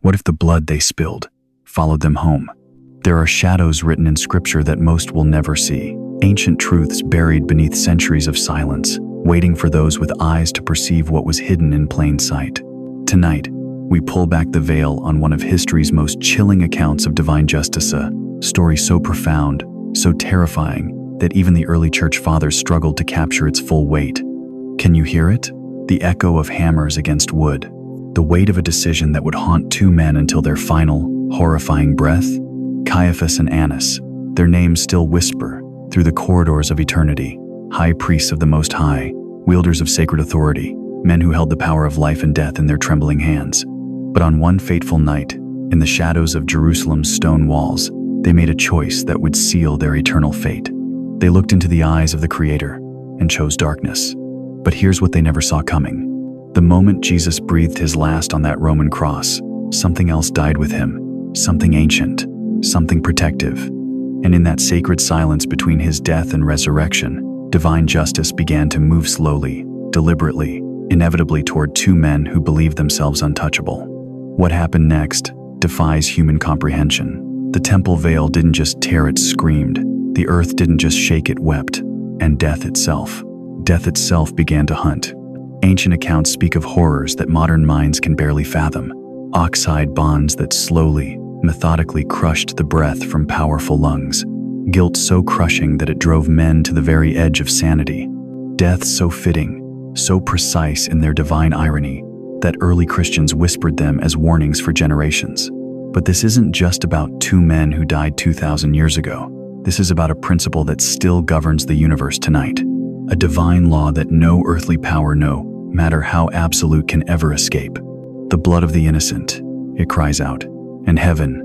What if the blood they spilled followed them home? There are shadows written in scripture that most will never see, ancient truths buried beneath centuries of silence, waiting for those with eyes to perceive what was hidden in plain sight. Tonight, we pull back the veil on one of history's most chilling accounts of divine justice, a story so profound, so terrifying, that even the early church fathers struggled to capture its full weight. Can you hear it? The echo of hammers against wood, the weight of a decision that would haunt two men until their final, horrifying breath. Caiaphas and Annas, their names still whisper through the corridors of eternity, high priests of the Most High, wielders of sacred authority, men who held the power of life and death in their trembling hands. But on one fateful night, in the shadows of Jerusalem's stone walls, they made a choice that would seal their eternal fate. They looked into the eyes of the Creator and chose darkness. But here's what they never saw coming. The moment Jesus breathed his last on that Roman cross, something else died with him, something ancient, something protective. And in that sacred silence between his death and resurrection, divine justice began to move slowly, deliberately, inevitably toward two men who believed themselves untouchable. What happened next defies human comprehension. The temple veil didn't just tear, it screamed. The earth didn't just shake, it wept. And death itself began to hunt. Ancient accounts speak of horrors that modern minds can barely fathom. Oxhide bonds that slowly, methodically crushed the breath from powerful lungs. Guilt so crushing that it drove men to the very edge of sanity. Death so fitting, so precise in their divine irony, that early Christians whispered them as warnings for generations. But this isn't just about two men who died 2,000 years ago. This is about a principle that still governs the universe tonight. A divine law that no earthly power, no matter how absolute, can ever escape. The blood of the innocent, it cries out. And heaven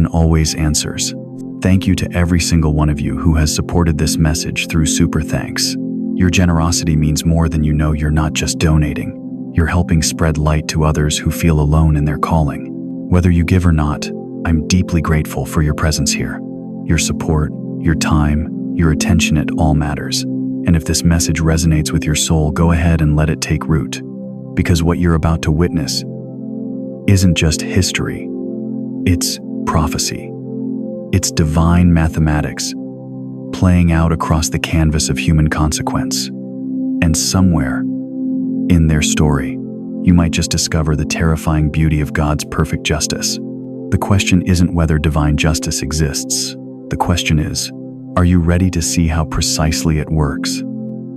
always answers. Thank you to every single one of you who has supported this message through Super Thanks. Your generosity means more than you know. You're not just donating. You're helping spread light to others who feel alone in their calling. Whether you give or not, I'm deeply grateful for your presence here. Your support, your time, your attention, it all matters. And if this message resonates with your soul, go ahead and let it take root. Because what you're about to witness isn't just history, it's prophecy. It's divine mathematics playing out across the canvas of human consequence. And somewhere in their story, you might just discover the terrifying beauty of God's perfect justice. The question isn't whether divine justice exists. The question is, are you ready to see how precisely it works?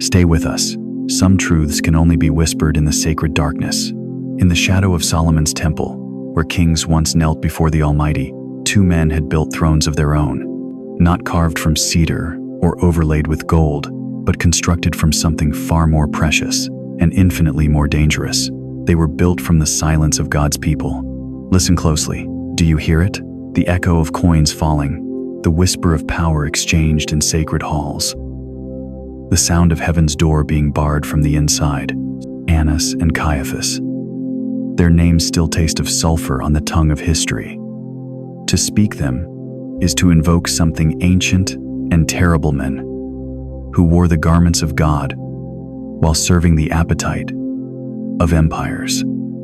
Stay with us. Some truths can only be whispered in the sacred darkness. In the shadow of Solomon's temple, where kings once knelt before the Almighty, two men had built thrones of their own, not carved from cedar or overlaid with gold, but constructed from something far more precious and infinitely more dangerous. They were built from the silence of God's people. Listen closely. Do you hear it? The echo of coins falling, the whisper of power exchanged in sacred halls, the sound of heaven's door being barred from the inside. Annas and Caiaphas. Their names still taste of sulfur on the tongue of history. To speak them is to invoke something ancient and terrible. Men who wore the garments of God while serving the appetite of empires.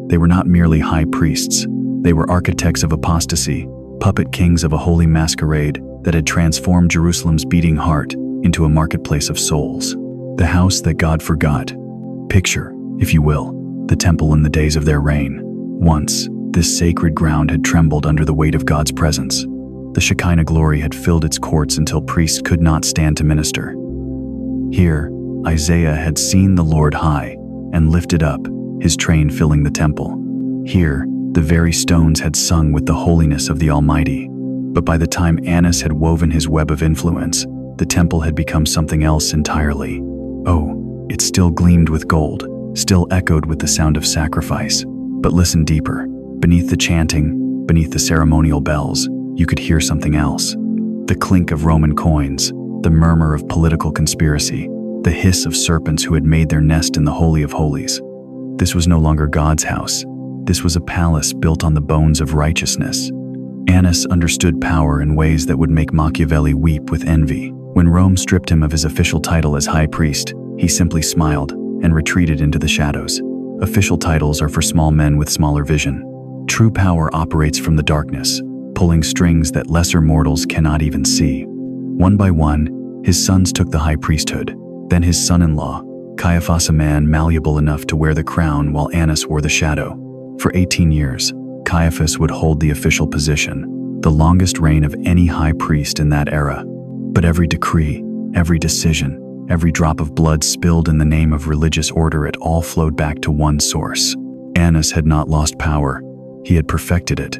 They were not merely high priests. They were architects of apostasy, puppet kings of a holy masquerade that had transformed Jerusalem's beating heart into a marketplace of souls. The house that God forgot. Picture, if you will, the temple in the days of their reign. Once, this sacred ground had trembled under the weight of God's presence. The Shekinah glory had filled its courts until priests could not stand to minister. Here, Isaiah had seen the Lord high and lifted up, his train filling the temple. Here, the very stones had sung with the holiness of the Almighty. But by the time Annas had woven his web of influence, the temple had become something else entirely. Oh, it still gleamed with gold, still echoed with the sound of sacrifice. But listen deeper. Beneath the chanting, beneath the ceremonial bells, you could hear something else. The clink of Roman coins, the murmur of political conspiracy, the hiss of serpents who had made their nest in the Holy of Holies. This was no longer God's house. This was a palace built on the bones of righteousness. Annas understood power in ways that would make Machiavelli weep with envy. When Rome stripped him of his official title as high priest, he simply smiled and retreated into the shadows. Official titles are for small men with smaller vision. True power operates from the darkness, pulling strings that lesser mortals cannot even see. One by one, his sons took the high priesthood, then his son-in-law, Caiaphas, a man malleable enough to wear the crown while Annas wore the shadow. For 18 years, Caiaphas would hold the official position, the longest reign of any high priest in that era. But every decree, every decision, every drop of blood spilled in the name of religious order, it all flowed back to one source. Annas had not lost power, he had perfected it.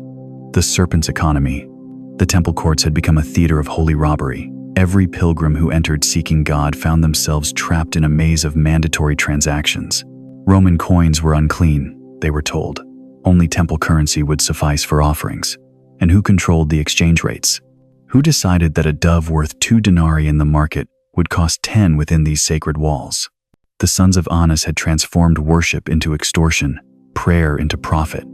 The serpent's economy. The temple courts had become a theater of holy robbery. Every pilgrim who entered seeking God found themselves trapped in a maze of mandatory transactions. Roman coins were unclean, they were told. Only temple currency would suffice for offerings. And who controlled the exchange rates? Who decided that a dove worth 2 denarii in the market would cost 10 within these sacred walls? The sons of Annas had transformed worship into extortion, prayer into profit.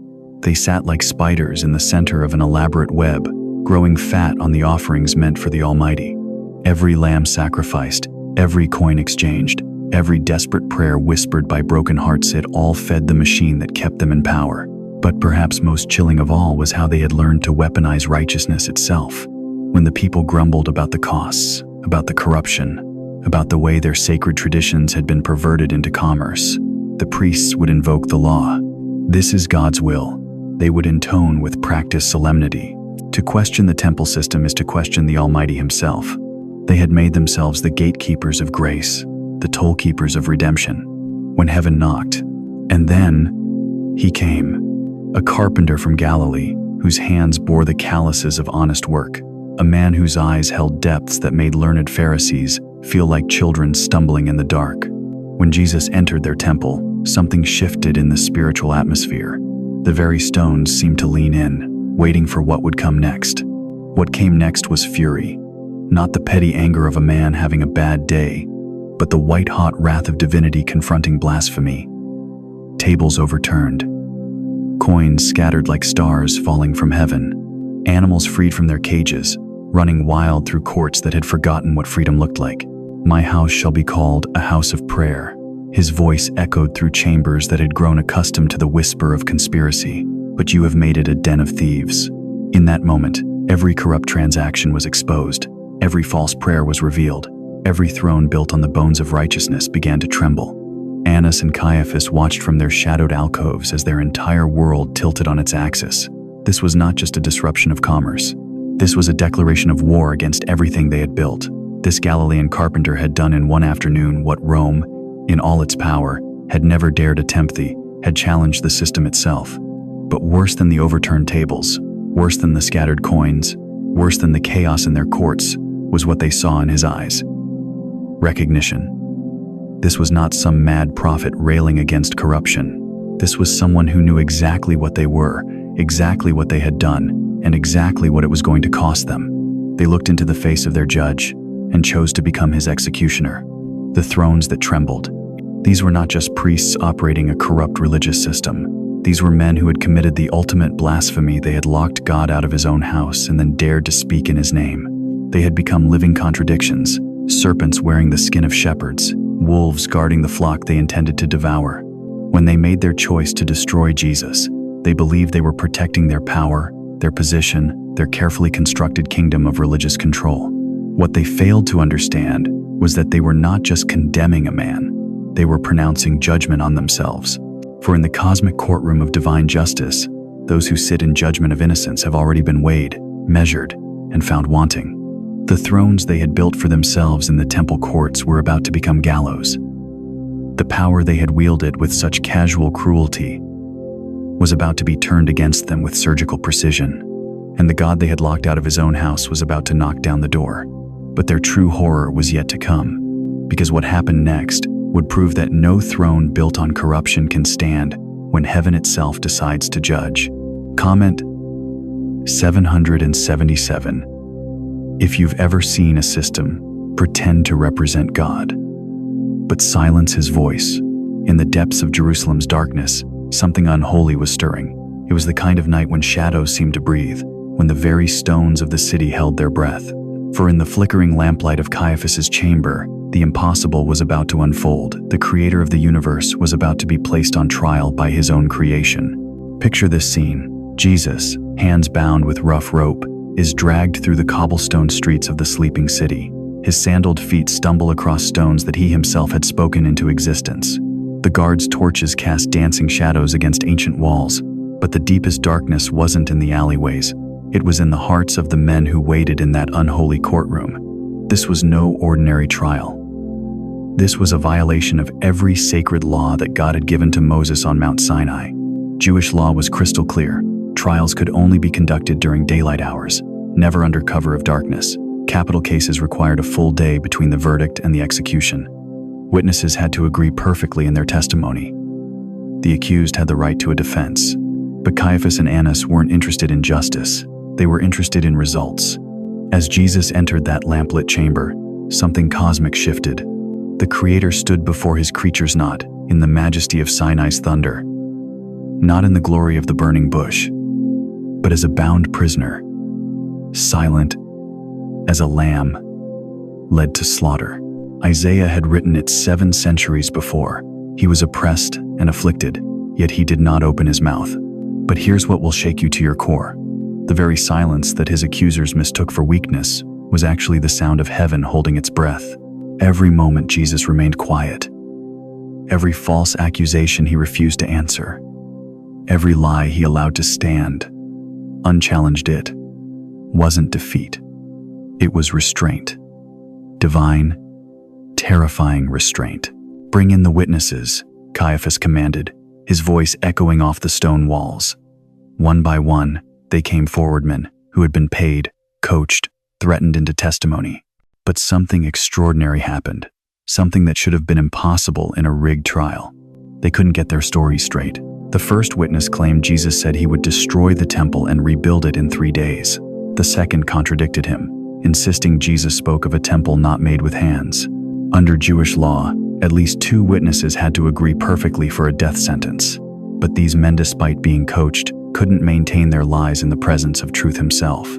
They sat like spiders in the center of an elaborate web, growing fat on the offerings meant for the Almighty. Every lamb sacrificed, every coin exchanged, every desperate prayer whispered by broken hearts, it all fed the machine that kept them in power. But perhaps most chilling of all was how they had learned to weaponize righteousness itself. When the people grumbled about the costs, about the corruption, about the way their sacred traditions had been perverted into commerce, the priests would invoke the law. This is God's will, they would intone with practiced solemnity. To question the temple system is to question the Almighty himself. They had made themselves the gatekeepers of grace, the toll-keepers of redemption. When heaven knocked, and then he came, a carpenter from Galilee, whose hands bore the calluses of honest work, a man whose eyes held depths that made learned Pharisees feel like children stumbling in the dark. When Jesus entered their temple, something shifted in the spiritual atmosphere. The very stones seemed to lean in, waiting for what would come next. What came next was fury, not the petty anger of a man having a bad day, but the white-hot wrath of divinity confronting blasphemy. Tables overturned, coins scattered like stars falling from heaven, animals freed from their cages, running wild through courts that had forgotten what freedom looked like. My house shall be called a house of prayer. His voice echoed through chambers that had grown accustomed to the whisper of conspiracy, but you have made it a den of thieves. In that moment, every corrupt transaction was exposed, every false prayer was revealed, every throne built on the bones of righteousness began to tremble. Annas and Caiaphas watched from their shadowed alcoves as their entire world tilted on its axis. This was not just a disruption of commerce. This was a declaration of war against everything they had built. This Galilean carpenter had done in one afternoon what Rome, in all its power, had never dared attempt, had challenged the system itself. But worse than the overturned tables, worse than the scattered coins, worse than the chaos in their courts, was what they saw in his eyes. Recognition. This was not some mad prophet railing against corruption. This was someone who knew exactly what they were, exactly what they had done, and exactly what it was going to cost them. They looked into the face of their judge and chose to become his executioner. The thrones that trembled. These were not just priests operating a corrupt religious system. These were men who had committed the ultimate blasphemy. They had locked God out of his own house and then dared to speak in his name. They had become living contradictions, serpents wearing the skin of shepherds, wolves guarding the flock they intended to devour. When they made their choice to destroy Jesus, they believed they were protecting their power, their position, their carefully constructed kingdom of religious control. What they failed to understand was that they were not just condemning a man, they were pronouncing judgment on themselves. For in the cosmic courtroom of divine justice, those who sit in judgment of innocence have already been weighed, measured, and found wanting. The thrones they had built for themselves in the temple courts were about to become gallows. The power they had wielded with such casual cruelty was about to be turned against them with surgical precision, and the God they had locked out of his own house was about to knock down the door. But their true horror was yet to come, because what happened next would prove that no throne built on corruption can stand when heaven itself decides to judge. Comment 777. If you've ever seen a system pretend to represent God, but silence his voice, in the depths of Jerusalem's darkness, something unholy was stirring. It was the kind of night when shadows seemed to breathe, when the very stones of the city held their breath. For in the flickering lamplight of Caiaphas's chamber, the impossible was about to unfold. The creator of the universe was about to be placed on trial by his own creation. Picture this scene. Jesus, hands bound with rough rope, is dragged through the cobblestone streets of the sleeping city. His sandaled feet stumble across stones that he himself had spoken into existence. The guards' torches cast dancing shadows against ancient walls, but the deepest darkness wasn't in the alleyways. It was in the hearts of the men who waited in that unholy courtroom. This was no ordinary trial. This was a violation of every sacred law that God had given to Moses on Mount Sinai. Jewish law was crystal clear. Trials could only be conducted during daylight hours, never under cover of darkness. Capital cases required a full day between the verdict and the execution. Witnesses had to agree perfectly in their testimony. The accused had the right to a defense. But Caiaphas and Annas weren't interested in justice. They were interested in results. As Jesus entered that lamplit chamber, something cosmic shifted. The Creator stood before his creatures not in the majesty of Sinai's thunder, not in the glory of the burning bush, but as a bound prisoner, silent as a lamb led to slaughter. Isaiah had written it 7 centuries before. He was oppressed and afflicted, yet he did not open his mouth. But here's what will shake you to your core. The very silence that his accusers mistook for weakness was actually the sound of heaven holding its breath. Every moment Jesus remained quiet. Every false accusation he refused to answer. Every lie he allowed to stand, unchallenged, it wasn't defeat. It was restraint. Divine, terrifying restraint. "Bring in the witnesses," Caiaphas commanded, his voice echoing off the stone walls. One by one, they came forward, men who had been paid, coached, threatened into testimony. But something extraordinary happened, something that should have been impossible in a rigged trial. They couldn't get their story straight. The first witness claimed Jesus said he would destroy the temple and rebuild it in 3 days. The second contradicted him, insisting Jesus spoke of a temple not made with hands. Under Jewish law, at least 2 witnesses had to agree perfectly for a death sentence. But these men, despite being coached, couldn't maintain their lies in the presence of truth himself.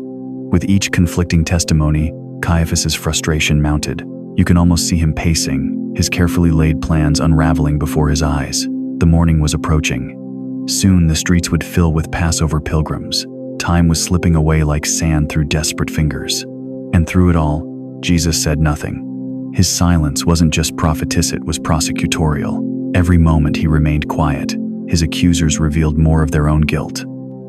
With each conflicting testimony, Caiaphas's frustration mounted. You can almost see him pacing, his carefully laid plans unraveling before his eyes. The morning was approaching. Soon the streets would fill with Passover pilgrims. Time was slipping away like sand through desperate fingers. And through it all, Jesus said nothing. His silence wasn't just prophetess, it was prosecutorial. Every moment he remained quiet, his accusers revealed more of their own guilt.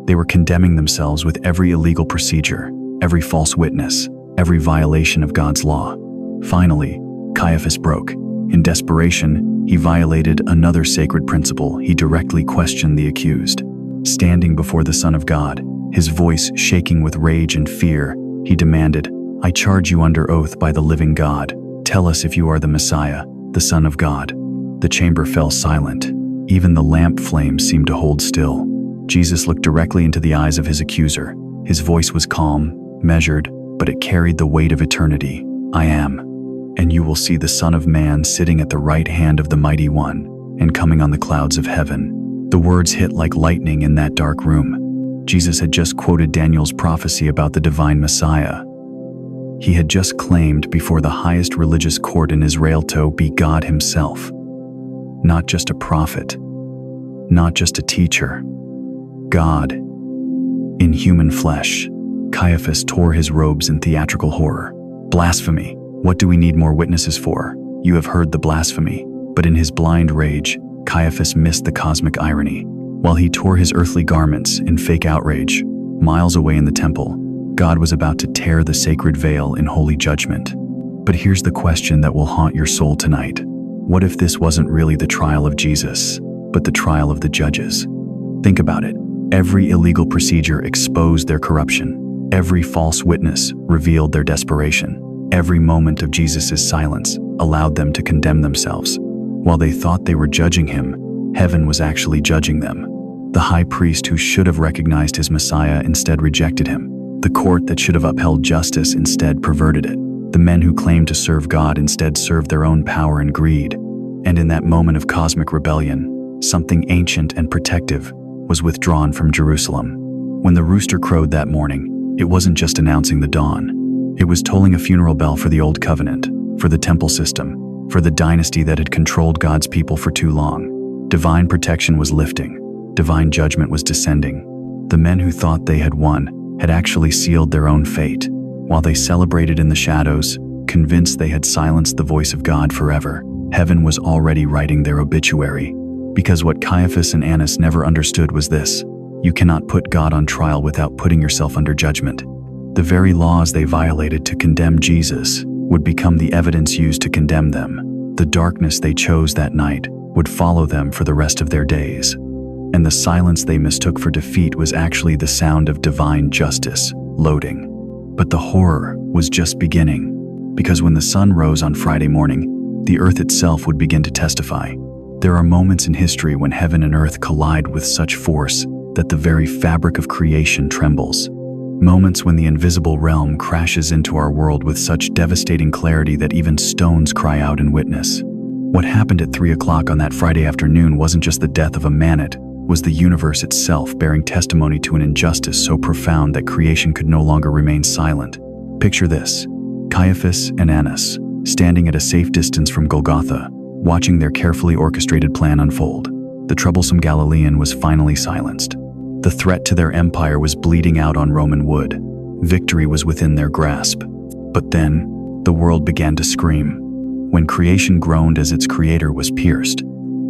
They were condemning themselves with every illegal procedure, every false witness, every violation of God's law. Finally, Caiaphas broke. In desperation, he violated another sacred principle. He directly questioned the accused. Standing before the Son of God, his voice shaking with rage and fear, he demanded, "I charge you under oath by the living God. Tell us if you are the Messiah, the Son of God." The chamber fell silent. Even the lamp flames seemed to hold still. Jesus looked directly into the eyes of his accuser. His voice was calm, measured, but it carried the weight of eternity. "I am. And you will see the Son of Man sitting at the right hand of the Mighty One, and coming on the clouds of heaven." The words hit like lightning in that dark room. Jesus had just quoted Daniel's prophecy about the divine Messiah. He had just claimed before the highest religious court in Israel to be God himself. Not just a prophet, not just a teacher. God in human flesh. Caiaphas tore his robes in theatrical horror. "Blasphemy! What do we need more witnesses for? You have heard the blasphemy." But in his blind rage, Caiaphas missed the cosmic irony. While he tore his earthly garments in fake outrage, miles away in the temple, God was about to tear the sacred veil in holy judgment. But here's the question that will haunt your soul tonight. What if this wasn't really the trial of Jesus, but the trial of the judges? Think about it. Every illegal procedure exposed their corruption. Every false witness revealed their desperation. Every moment of Jesus' silence allowed them to condemn themselves. While they thought they were judging him, heaven was actually judging them. The high priest who should have recognized his Messiah instead rejected him. The court that should have upheld justice instead perverted it. The men who claimed to serve God instead served their own power and greed. And in that moment of cosmic rebellion, something ancient and protective was withdrawn from Jerusalem. When the rooster crowed that morning, it wasn't just announcing the dawn. It was tolling a funeral bell for the old covenant, for the temple system, for the dynasty that had controlled God's people for too long. Divine protection was lifting. Divine judgment was descending. The men who thought they had won had actually sealed their own fate, while they celebrated in the shadows, convinced they had silenced the voice of God forever. Heaven was already writing their obituary. Because what Caiaphas and Annas never understood was this: you cannot put God on trial without putting yourself under judgment. The very laws they violated to condemn Jesus would become the evidence used to condemn them. The darkness they chose that night would follow them for the rest of their days. And the silence they mistook for defeat was actually the sound of divine justice loading. But the horror was just beginning, because when the sun rose on Friday morning, the earth itself would begin to testify. There are moments in history when heaven and earth collide with such force that the very fabric of creation trembles. Moments when the invisible realm crashes into our world with such devastating clarity that even stones cry out in witness. What happened at 3 o'clock on that Friday afternoon wasn't just the death of a man, it was the universe itself bearing testimony to an injustice so profound that creation could no longer remain silent. Picture this: Caiaphas and Annas, standing at a safe distance from Golgotha, watching their carefully orchestrated plan unfold. The troublesome Galilean was finally silenced. The threat to their empire was bleeding out on Roman wood. Victory was within their grasp. But then, the world began to scream. When creation groaned as its creator was pierced.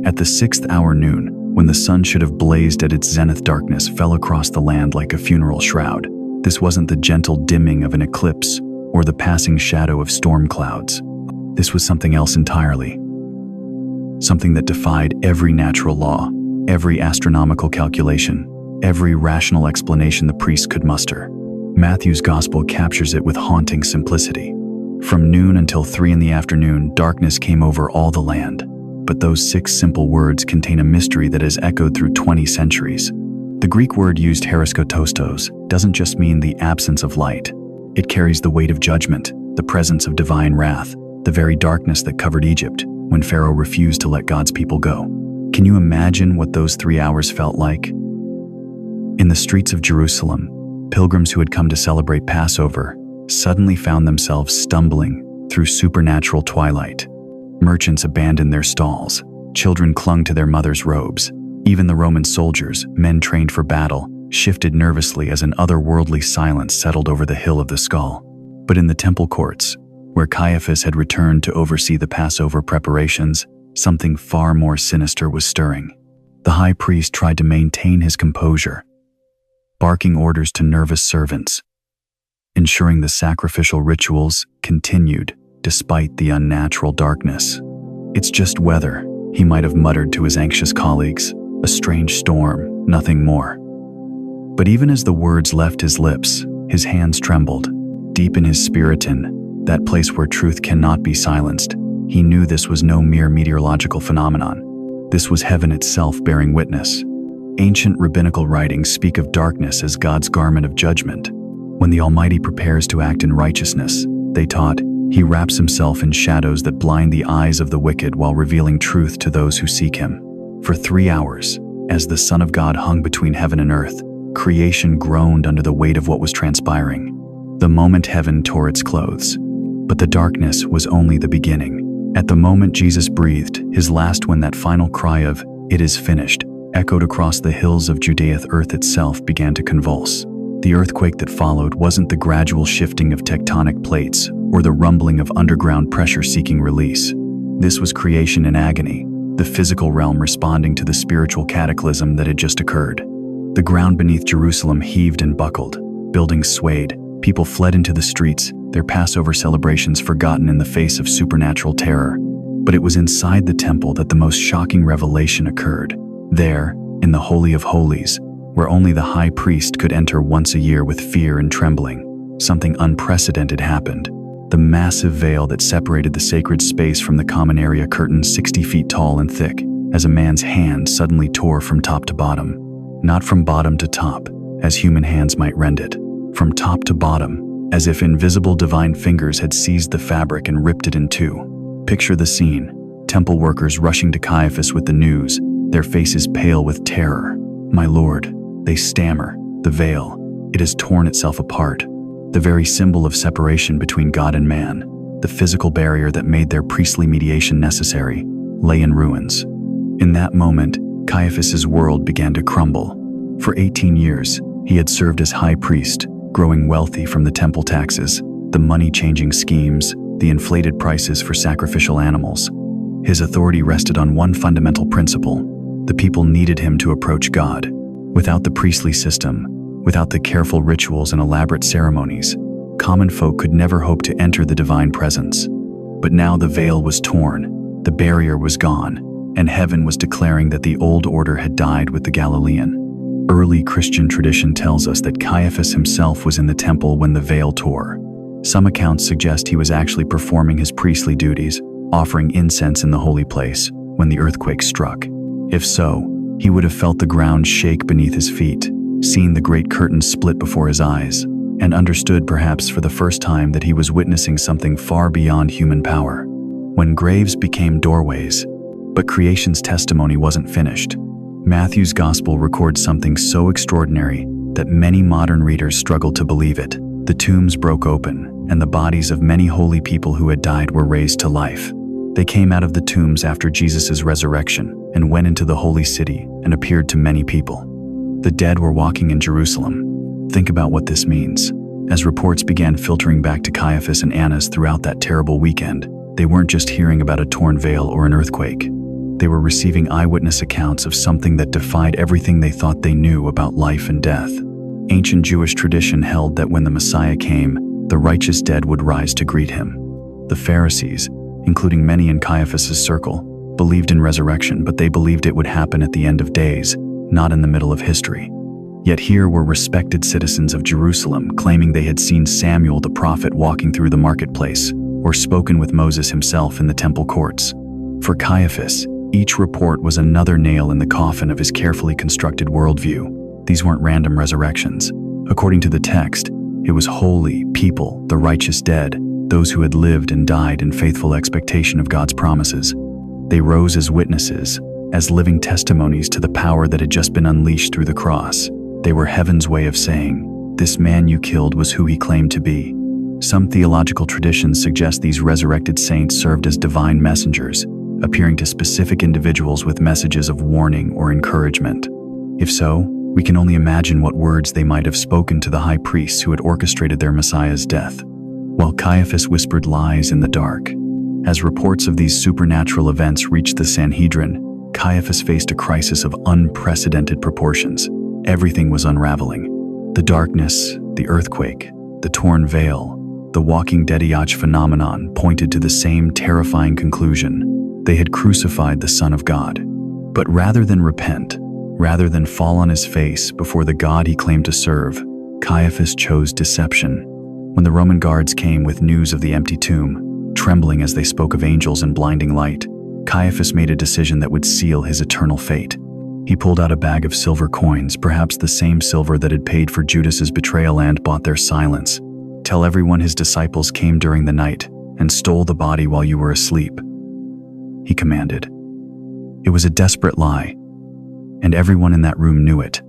At the 6th hour noon, when the sun should have blazed at its zenith, darkness fell across the land like a funeral shroud. This wasn't the gentle dimming of an eclipse or the passing shadow of storm clouds. This was something else entirely. Something that defied every natural law, every astronomical calculation, every rational explanation the priests could muster. Matthew's gospel captures it with haunting simplicity. From noon until 3 in the afternoon, darkness came over all the land. But those 6 simple words contain a mystery that has echoed through 20 centuries. The Greek word used, hariskotostos, doesn't just mean the absence of light. It carries the weight of judgment, the presence of divine wrath, the very darkness that covered Egypt when Pharaoh refused to let God's people go. Can you imagine what those 3 hours felt like? In the streets of Jerusalem, pilgrims who had come to celebrate Passover suddenly found themselves stumbling through supernatural twilight. Merchants abandoned their stalls. Children clung to their mothers' robes. Even the Roman soldiers, men trained for battle, shifted nervously as an otherworldly silence settled over the hill of the skull. But in the temple courts, where Caiaphas had returned to oversee the Passover preparations, something far more sinister was stirring. The high priest tried to maintain his composure, barking orders to nervous servants, ensuring the sacrificial rituals continued despite the unnatural darkness. "It's just weather," he might have muttered to his anxious colleagues. "A strange storm, nothing more." But even as the words left his lips, his hands trembled. Deep in his spirit, in that place where truth cannot be silenced, he knew this was no mere meteorological phenomenon. This was heaven itself bearing witness. Ancient rabbinical writings speak of darkness as God's garment of judgment. When the Almighty prepares to act in righteousness, they taught, He wraps Himself in shadows that blind the eyes of the wicked while revealing truth to those who seek Him. For 3 hours, as the Son of God hung between heaven and earth, creation groaned under the weight of what was transpiring. The moment heaven tore its clothes. But the darkness was only the beginning. At the moment Jesus breathed His last, when that final cry of, "It is finished," echoed across the hills of Judea, earth itself began to convulse. The earthquake that followed wasn't the gradual shifting of tectonic plates or the rumbling of underground pressure seeking release. This was creation in agony, the physical realm responding to the spiritual cataclysm that had just occurred. The ground beneath Jerusalem heaved and buckled, buildings swayed, people fled into the streets, their Passover celebrations forgotten in the face of supernatural terror. But it was inside the temple that the most shocking revelation occurred. There, in the Holy of Holies, where only the high priest could enter once a year with fear and trembling, something unprecedented happened. The massive veil that separated the sacred space from the common area, curtains 60 feet tall and thick, as a man's hand suddenly tore from top to bottom. Not from bottom to top, as human hands might rend it. From top to bottom, as if invisible divine fingers had seized the fabric and ripped it in two. Picture the scene: temple workers rushing to Caiaphas with the news, their faces pale with terror. "My Lord," they stammer, "the veil, it has torn itself apart." The very symbol of separation between God and man, the physical barrier that made their priestly mediation necessary, lay in ruins. In that moment, Caiaphas's world began to crumble. For 18 years, He had served as high priest, growing wealthy from the temple taxes, the money-changing schemes, the inflated prices for sacrificial animals. His authority rested on one fundamental principle: the people needed him to approach God. Without the priestly system, without the careful rituals and elaborate ceremonies, common folk could never hope to enter the divine presence. But now the veil was torn, the barrier was gone, and heaven was declaring that the old order had died with the Galilean. Early Christian tradition tells us that Caiaphas himself was in the temple when the veil tore. Some accounts suggest he was actually performing his priestly duties, offering incense in the holy place, when the earthquake struck. If so, he would have felt the ground shake beneath his feet, seen the great curtains split before his eyes, and understood perhaps for the first time that he was witnessing something far beyond human power. When graves became doorways, but creation's testimony wasn't finished. Matthew's gospel records something so extraordinary that many modern readers struggle to believe it. The tombs broke open, and the bodies of many holy people who had died were raised to life. They came out of the tombs after Jesus' resurrection and went into the holy city and appeared to many people. The dead were walking in Jerusalem. Think about what this means. As reports began filtering back to Caiaphas and Annas throughout that terrible weekend, they weren't just hearing about a torn veil or an earthquake. They were receiving eyewitness accounts of something that defied everything they thought they knew about life and death. Ancient Jewish tradition held that when the Messiah came, the righteous dead would rise to greet him. The Pharisees, including many in Caiaphas' circle, believed in resurrection, but they believed it would happen at the end of days, not in the middle of history. Yet here were respected citizens of Jerusalem claiming they had seen Samuel the prophet walking through the marketplace, or spoken with Moses himself in the temple courts. For Caiaphas, each report was another nail in the coffin of his carefully constructed worldview. These weren't random resurrections. According to the text, it was holy people, the righteous dead, those who had lived and died in faithful expectation of God's promises. They rose as witnesses, as living testimonies to the power that had just been unleashed through the cross. They were heaven's way of saying, "This man you killed was who he claimed to be." Some theological traditions suggest these resurrected saints served as divine messengers, appearing to specific individuals with messages of warning or encouragement. If so, we can only imagine what words they might have spoken to the high priests who had orchestrated their Messiah's death. While Caiaphas whispered lies in the dark. As reports of these supernatural events reached the Sanhedrin, Caiaphas faced a crisis of unprecedented proportions. Everything was unraveling. The darkness, the earthquake, the torn veil, the walking dead-iach phenomenon pointed to the same terrifying conclusion. They had crucified the Son of God. But rather than repent, rather than fall on his face before the God he claimed to serve, Caiaphas chose deception. When the Roman guards came with news of the empty tomb, trembling as they spoke of angels and blinding light, Caiaphas made a decision that would seal his eternal fate. He pulled out a bag of silver coins, perhaps the same silver that had paid for Judas's betrayal and bought their silence. "Tell everyone his disciples came during the night and stole the body while you were asleep," he commanded. It was a desperate lie, and everyone in that room knew it.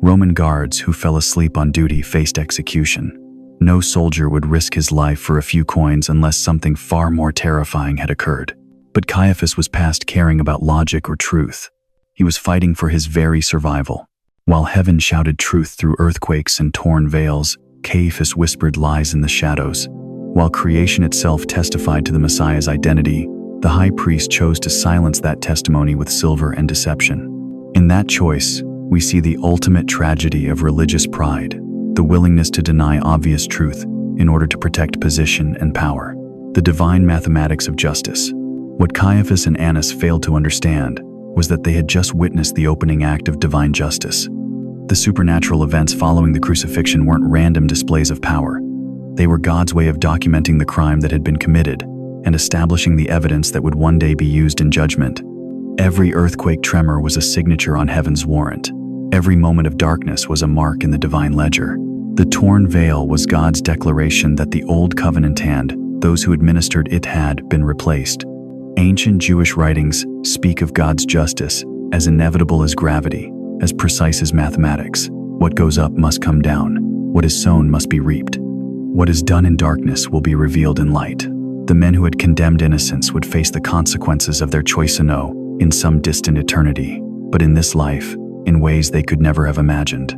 Roman guards who fell asleep on duty faced execution. No soldier would risk his life for a few coins unless something far more terrifying had occurred. But Caiaphas was past caring about logic or truth. He was fighting for his very survival. While heaven shouted truth through earthquakes and torn veils, Caiaphas whispered lies in the shadows. While creation itself testified to the Messiah's identity, the high priest chose to silence that testimony with silver and deception. In that choice, we see the ultimate tragedy of religious pride, the willingness to deny obvious truth in order to protect position and power, the divine mathematics of justice. What Caiaphas and Annas failed to understand was that they had just witnessed the opening act of divine justice. The supernatural events following the crucifixion weren't random displays of power. They were God's way of documenting the crime that had been committed and establishing the evidence that would one day be used in judgment. Every earthquake tremor was a signature on heaven's warrant. Every moment of darkness was a mark in the divine ledger. The torn veil was God's declaration that the old covenant and those who administered it had been replaced. Ancient Jewish writings speak of God's justice as inevitable as gravity, as precise as mathematics. What goes up must come down. What is sown must be reaped. What is done in darkness will be revealed in light. The men who had condemned innocence would face the consequences of their choice in some distant eternity, but in this life, in ways they could never have imagined.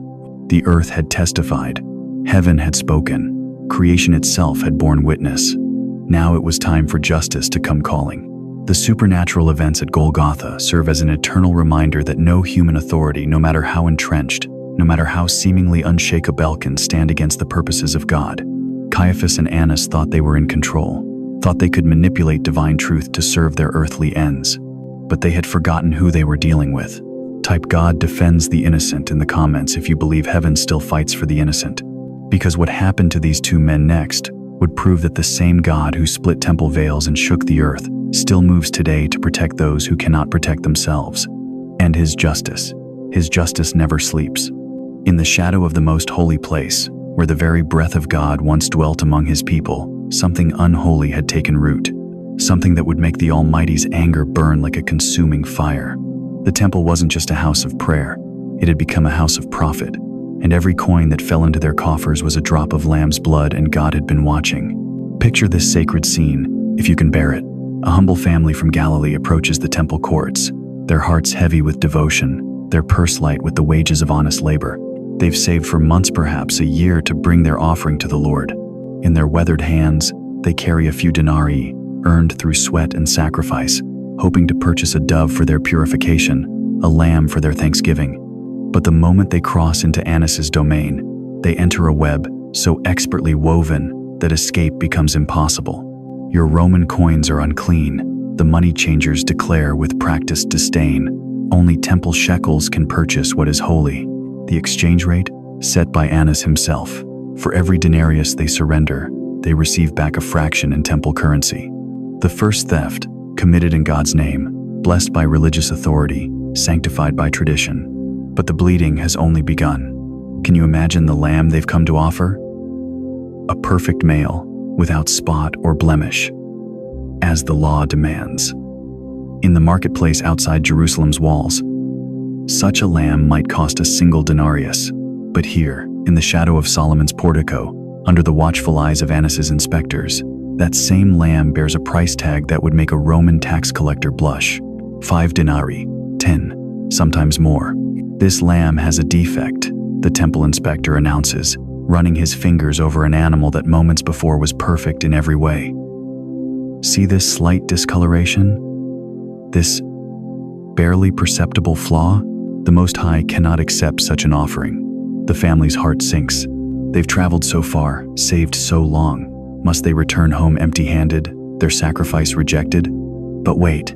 The earth had testified. Heaven had spoken. Creation itself had borne witness. Now it was time for justice to come calling. The supernatural events at Golgotha serve as an eternal reminder that no human authority, no matter how entrenched, no matter how seemingly unshakable, can stand against the purposes of God. Caiaphas and Annas thought they were in control, thought they could manipulate divine truth to serve their earthly ends. But they had forgotten who they were dealing with. Type "God defends the innocent" in the comments if you believe heaven still fights for the innocent. Because what happened to these two men next would prove that the same God who split temple veils and shook the earth still moves today to protect those who cannot protect themselves. And his justice never sleeps. In the shadow of the most holy place, where the very breath of God once dwelt among his people, something unholy had taken root, something that would make the Almighty's anger burn like a consuming fire. The temple wasn't just a house of prayer, it had become a house of profit, and every coin that fell into their coffers was a drop of lamb's blood, and God had been watching. Picture this sacred scene, if you can bear it. A humble family from Galilee approaches the temple courts, their hearts heavy with devotion, their purse light with the wages of honest labor. They've saved for months, perhaps a year, to bring their offering to the Lord. In their weathered hands, they carry a few denarii, earned through sweat and sacrifice, hoping to purchase a dove for their purification, a lamb for their thanksgiving. But the moment they cross into Annas's domain, they enter a web so expertly woven that escape becomes impossible. Your Roman coins are unclean, the money changers declare with practiced disdain. Only temple shekels can purchase what is holy. The exchange rate, set by Annas himself. For every denarius they surrender, they receive back a fraction in temple currency. The first theft, committed in God's name, blessed by religious authority, sanctified by tradition. But the bleeding has only begun. Can you imagine the lamb they've come to offer? A perfect male, without spot or blemish, as the law demands. In the marketplace outside Jerusalem's walls, such a lamb might cost a single denarius. But here, in the shadow of Solomon's portico, under the watchful eyes of Annas's inspectors, that same lamb bears a price tag that would make a Roman tax collector blush. 5 denarii, 10, sometimes more. This lamb has a defect, the temple inspector announces, running his fingers over an animal that moments before was perfect in every way. See this slight discoloration? This barely perceptible flaw? The Most High cannot accept such an offering. The family's heart sinks. They've traveled so far, saved so long. Must they return home empty-handed, their sacrifice rejected? But wait.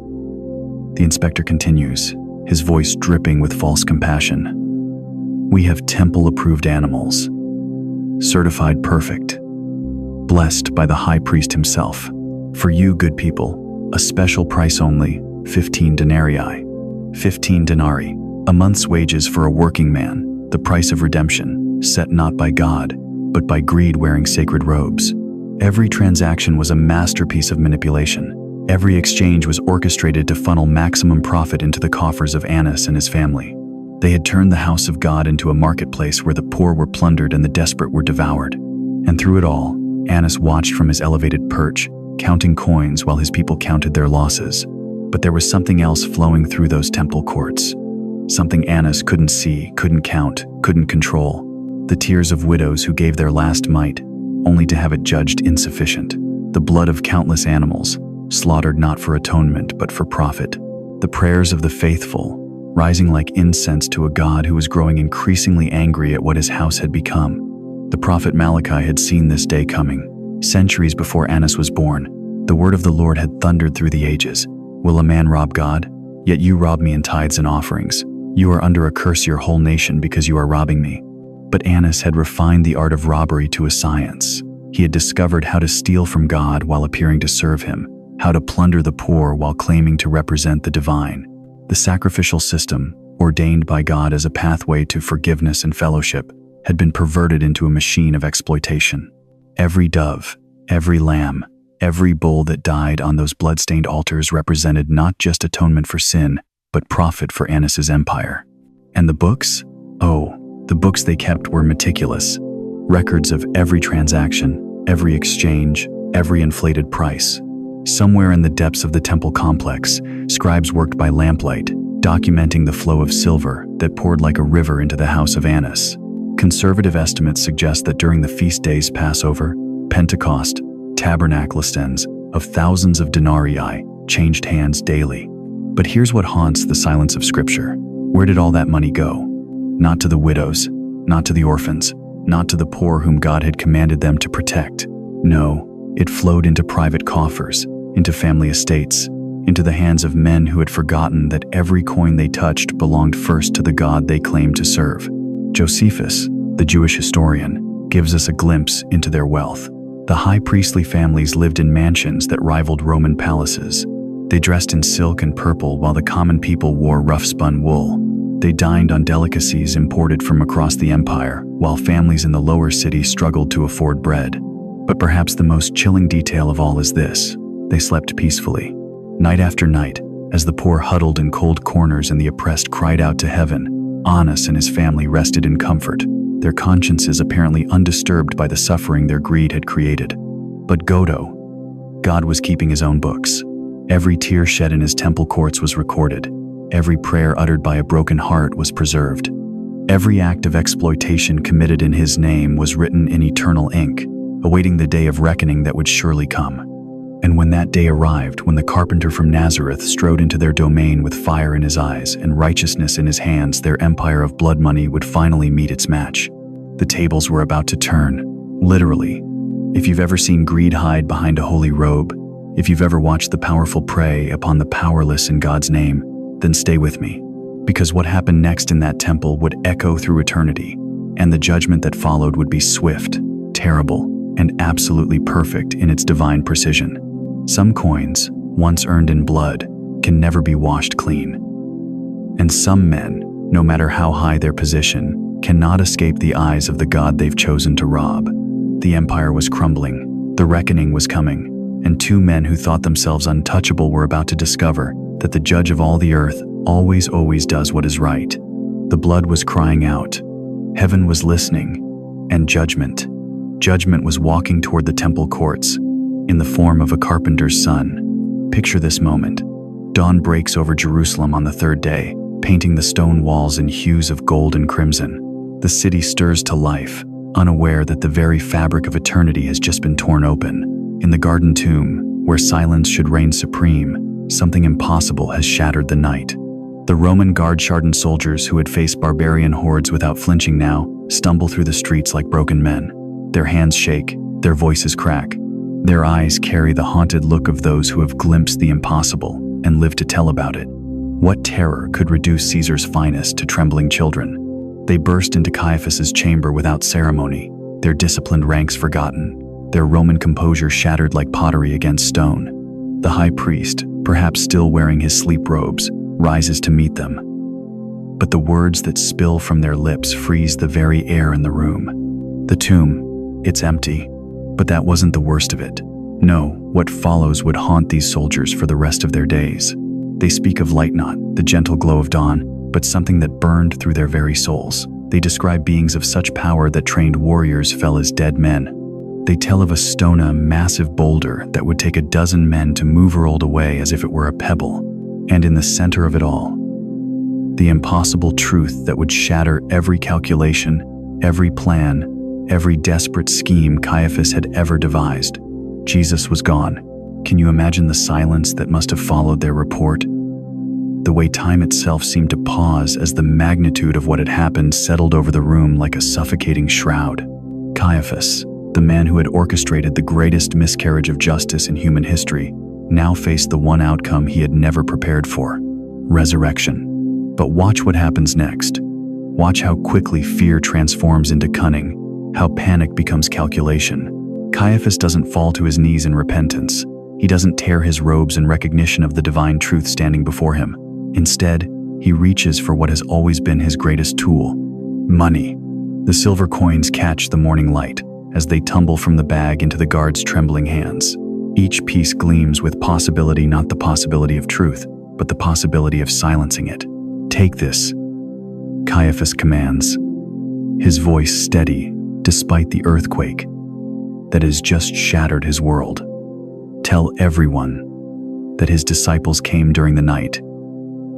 The inspector continues, his voice dripping with false compassion. We have temple-approved animals, certified perfect, blessed by the high priest himself. For you, good people, a special price only, 15 denarii. 15 denarii, a month's wages for a working man, the price of redemption, set not by God, but by greed wearing sacred robes. Every transaction was a masterpiece of manipulation. Every exchange was orchestrated to funnel maximum profit into the coffers of Annas and his family. They had turned the house of God into a marketplace where the poor were plundered and the desperate were devoured. And through it all, Annas watched from his elevated perch, counting coins while his people counted their losses. But there was something else flowing through those temple courts. Something Annas couldn't see, couldn't count, couldn't control. The tears of widows who gave their last mite, only to have it judged insufficient. The blood of countless animals, slaughtered not for atonement but for profit. The prayers of the faithful, rising like incense to a God who was growing increasingly angry at what his house had become. The prophet Malachi had seen this day coming. Centuries before Annas was born, the word of the Lord had thundered through the ages. Will a man rob God? Yet you rob me in tithes and offerings. You are under a curse, your whole nation, because you are robbing me. But Annas had refined the art of robbery to a science. He had discovered how to steal from God while appearing to serve him, how to plunder the poor while claiming to represent the divine. The sacrificial system, ordained by God as a pathway to forgiveness and fellowship, had been perverted into a machine of exploitation. Every dove, every lamb, every bull that died on those blood-stained altars represented not just atonement for sin, but profit for Annas's empire. And the books? Oh, the books they kept were meticulous. Records of every transaction, every exchange, every inflated price. Somewhere in the depths of the temple complex, scribes worked by lamplight, documenting the flow of silver that poured like a river into the house of Annas. Conservative estimates suggest that during the feast days Passover, Pentecost, tabernacle ends of thousands of denarii changed hands daily. But here's what haunts the silence of Scripture. Where did all that money go? Not to the widows, not to the orphans, not to the poor whom God had commanded them to protect. No, it flowed into private coffers, into family estates, into the hands of men who had forgotten that every coin they touched belonged first to the God they claimed to serve. Josephus, the Jewish historian, gives us a glimpse into their wealth. The high priestly families lived in mansions that rivaled Roman palaces. They dressed in silk and purple while the common people wore rough-spun wool. They dined on delicacies imported from across the empire, while families in the lower cities struggled to afford bread. But perhaps the most chilling detail of all is this: they slept peacefully. Night after night, as the poor huddled in cold corners and the oppressed cried out to heaven, Annas and his family rested in comfort, their consciences apparently undisturbed by the suffering their greed had created. But God was keeping his own books. Every tear shed in his temple courts was recorded. Every prayer uttered by a broken heart was preserved. Every act of exploitation committed in his name was written in eternal ink, awaiting the day of reckoning that would surely come. And when that day arrived, when the carpenter from Nazareth strode into their domain with fire in his eyes and righteousness in his hands, their empire of blood money would finally meet its match. The tables were about to turn, literally. If you've ever seen greed hide behind a holy robe, if you've ever watched the powerful prey upon the powerless in God's name, then stay with me. Because what happened next in that temple would echo through eternity, and the judgment that followed would be swift, terrible, and absolutely perfect in its divine precision. Some coins, once earned in blood, can never be washed clean. And some men, no matter how high their position, cannot escape the eyes of the God they've chosen to rob. The empire was crumbling, the reckoning was coming, and two men who thought themselves untouchable were about to discover that the judge of all the earth always does what is right. The blood was crying out, heaven was listening, and judgment was walking toward the temple courts, in the form of a carpenter's son. Picture this moment. Dawn breaks over Jerusalem on the third day, painting the stone walls in hues of gold and crimson. The city stirs to life, unaware that the very fabric of eternity has just been torn open. In the garden tomb, where silence should reign supreme, something impossible has shattered the night. The Roman guard-shardened soldiers who had faced barbarian hordes without flinching now stumble through the streets like broken men. Their hands shake, their voices crack. Their eyes carry the haunted look of those who have glimpsed the impossible and live to tell about it. What terror could reduce Caesar's finest to trembling children? They burst into Caiaphas's chamber without ceremony, their disciplined ranks forgotten, their Roman composure shattered like pottery against stone. The high priest, perhaps still wearing his sleep robes, rises to meet them. But the words that spill from their lips freeze the very air in the room. The tomb, it's empty. But that wasn't the worst of it. No, what follows would haunt these soldiers for the rest of their days. They speak of light, not the gentle glow of dawn, but something that burned through their very souls. They describe beings of such power that trained warriors fell as dead men. They tell of a stone, a massive boulder that would take a dozen men to move rolled away as if it were a pebble. And in the center of it all, the impossible truth that would shatter every calculation, every plan, every desperate scheme Caiaphas had ever devised. Jesus was gone. Can you imagine the silence that must have followed their report? The way time itself seemed to pause as the magnitude of what had happened settled over the room like a suffocating shroud. Caiaphas, the man who had orchestrated the greatest miscarriage of justice in human history, now faced the one outcome he had never prepared for: resurrection. But watch what happens next. Watch how quickly fear transforms into cunning, how panic becomes calculation. Caiaphas doesn't fall to his knees in repentance. He doesn't tear his robes in recognition of the divine truth standing before him. Instead, he reaches for what has always been his greatest tool: money. The silver coins catch the morning light as they tumble from the bag into the guard's trembling hands. Each piece gleams with possibility, not the possibility of truth, but the possibility of silencing it. Take this, Caiaphas commands, his voice steady despite the earthquake that has just shattered his world. Tell everyone that his disciples came during the night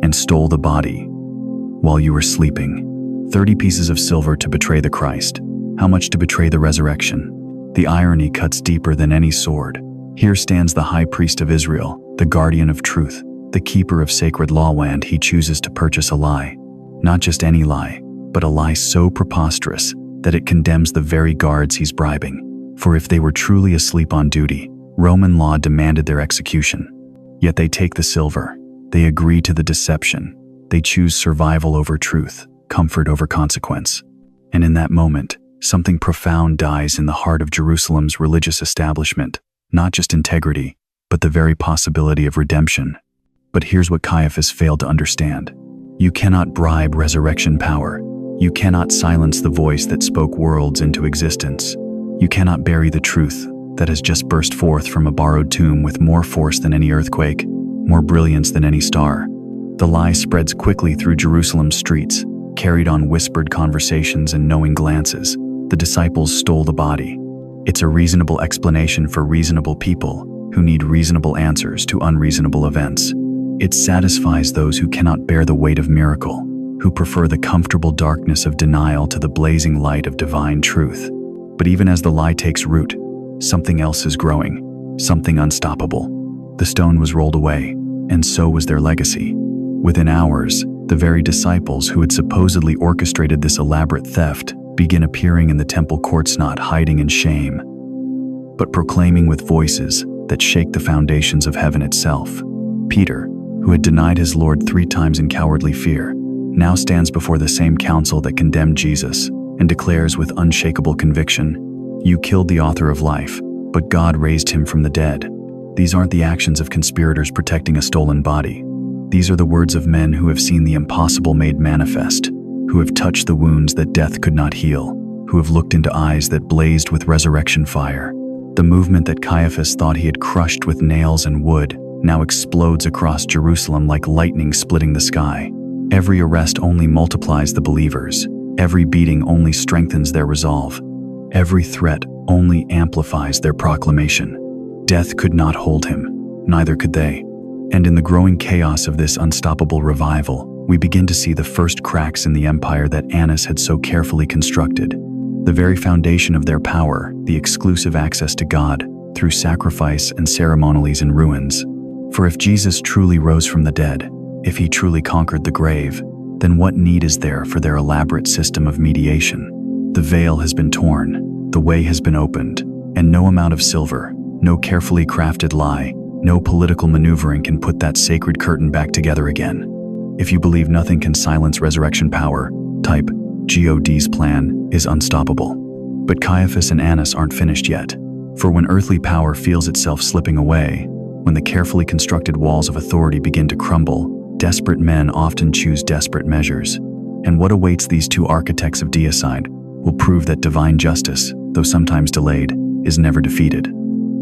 and stole the body while you were sleeping. 30 pieces of silver to betray the Christ. How much to betray the resurrection? The irony cuts deeper than any sword. Here stands the high priest of Israel, the guardian of truth, the keeper of sacred law, and he chooses to purchase a lie. Not just any lie, but a lie so preposterous that it condemns the very guards he's bribing. For if they were truly asleep on duty, Roman law demanded their execution. Yet they take the silver. They agree to the deception. They choose survival over truth, comfort over consequence. And in that moment, something profound dies in the heart of Jerusalem's religious establishment. Not just integrity, but the very possibility of redemption. But here's what Caiaphas failed to understand. You cannot bribe resurrection power. You cannot silence the voice that spoke worlds into existence. You cannot bury the truth that has just burst forth from a borrowed tomb with more force than any earthquake, more brilliance than any star. The lie spreads quickly through Jerusalem's streets, carried on whispered conversations and knowing glances. The disciples stole the body. It's a reasonable explanation for reasonable people who need reasonable answers to unreasonable events. It satisfies those who cannot bear the weight of miracle, who prefer the comfortable darkness of denial to the blazing light of divine truth. But even as the lie takes root, something else is growing, something unstoppable. The stone was rolled away, and so was their legacy. Within hours, the very disciples who had supposedly orchestrated this elaborate theft begin appearing in the temple courts, not hiding in shame, but proclaiming with voices that shake the foundations of heaven itself. Peter, who had denied his Lord 3 times in cowardly fear, now stands before the same council that condemned Jesus and declares with unshakable conviction, "You killed the author of life, but God raised him from the dead." These aren't the actions of conspirators protecting a stolen body. These are the words of men who have seen the impossible made manifest, who have touched the wounds that death could not heal, who have looked into eyes that blazed with resurrection fire. The movement that Caiaphas thought he had crushed with nails and wood now explodes across Jerusalem like lightning splitting the sky. Every arrest only multiplies the believers. Every beating only strengthens their resolve. Every threat only amplifies their proclamation. Death could not hold him, neither could they. And in the growing chaos of this unstoppable revival, we begin to see the first cracks in the empire that Annas had so carefully constructed. The very foundation of their power, the exclusive access to God through sacrifice and ceremonies in ruins. For if Jesus truly rose from the dead, if he truly conquered the grave, then what need is there for their elaborate system of mediation? The veil has been torn, the way has been opened, and no amount of silver, no carefully crafted lie, no political maneuvering can put that sacred curtain back together again. If you believe nothing can silence resurrection power, type God's plan is unstoppable. But Caiaphas and Annas aren't finished yet. For when earthly power feels itself slipping away, when the carefully constructed walls of authority begin to crumble, desperate men often choose desperate measures. And what awaits these 2 architects of deicide will prove that divine justice, though sometimes delayed, is never defeated.